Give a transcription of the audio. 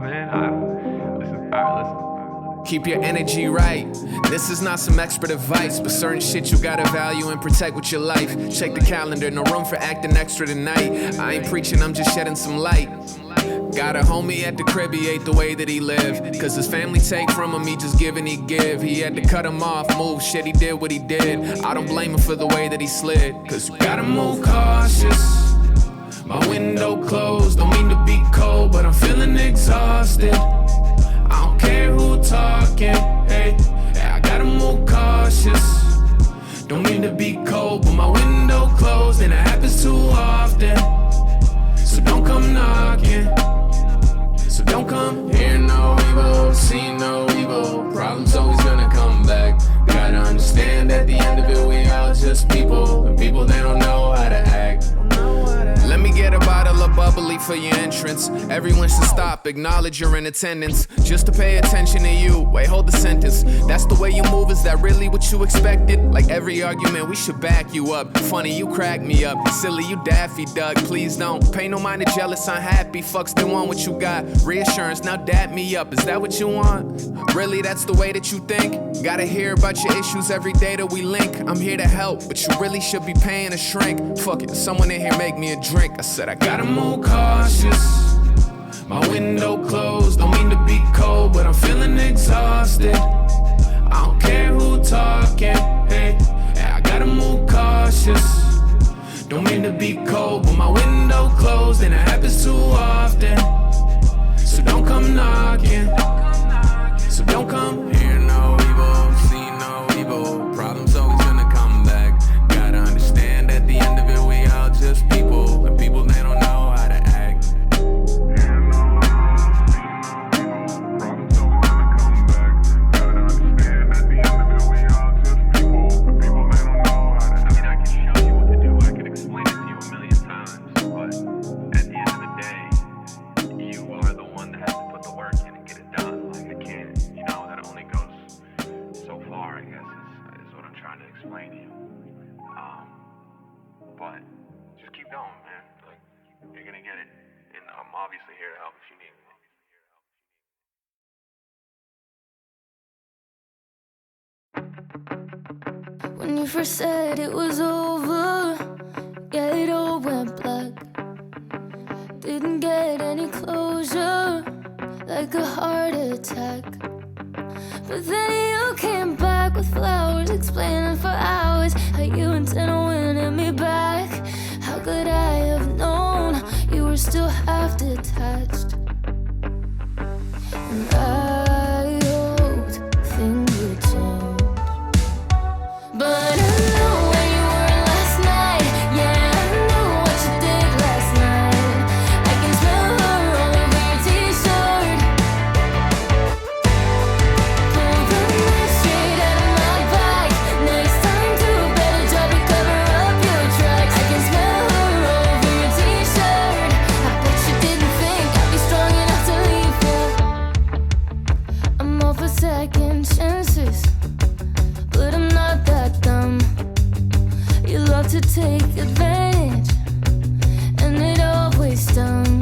man. Listen, all right, listen. Keep your energy right. This is not some expert advice, but certain shit you gotta value and protect with your life. Check the calendar, no room for acting extra tonight. I ain't preaching, I'm just shedding some light. Got a homie at the crib, he ate the way that he lived. Cause his family take from him, he just give and he give. He had to cut him off, move, shit, he did what he did. I don't blame him for the way that he slid. Cause you gotta move cautious. My window closed, don't mean to be cold, but I'm feeling exhausted. I don't care who talking, hey, I gotta move cautious. Don't mean to be cold, but my window closed and it happens too often. So don't come knocking, so don't come hear no evil, see no evil. Problems always gonna come back. Gotta understand at the end of it we all just people, and people they don't know how to act. Let me get a bottle of bubbly for your entrance. Everyone should stop, acknowledge you're in attendance. Just to pay attention to you, wait, hold the sentence. That's the way you move, is that really what you expected? Like every argument, we should back you up. Funny, you crack me up. Silly, you Daffy Duck. Please don't pay no mind to jealous, unhappy. Fucks, they want what you got. Reassurance, now dap me up. Is that what you want? Really, that's the way that you think? Gotta hear about your issues every day that we link. I'm here to help, but you really should be paying a shrink. Fuck it, someone in here make me a drink. I said I gotta move cautious. My window closed, don't mean to be cold, but I'm feeling exhausted. I don't care who talking, hey, I gotta move cautious. Don't mean to be cold, but my window closed and it happens too often. So don't come knocking, so don't come hear no evil, see no evil. Problems always gonna come back. Gotta understand at the end of it we all just people, and people they don't know how to act. Problems always gonna come back. Gotta understand at the end of it we all just people, and people they don't know how to act. I mean, I can show you what to do, I can explain it to you a million times, but at the end of the day, you are the one that has to put the work in and get it done. Like I can't, you know, that only goes so far, I guess, is what I'm trying to explain to you. But just keep going, man. Like, you're gonna get it, and I'm obviously here to help if you need me. When you first said it was over, yeah, it all went black. Didn't get any closure, like a heart attack. But then you came back with flowers, explaining for hours how you intend on winning me back. How could I have known you were still half detached? And I hoped things would change, but I know where you were last night. Yeah, I know what you did last night. I can smell her all over your t-shirt. Pull the knife straight out of my back. Next time do a better job to cover up your tracks. I can smell her all over your t-shirt. I bet you didn't think I'd be strong enough to leave you. I'm all for second chances, but I'm not that dumb. You love to take advantage, and it always stung.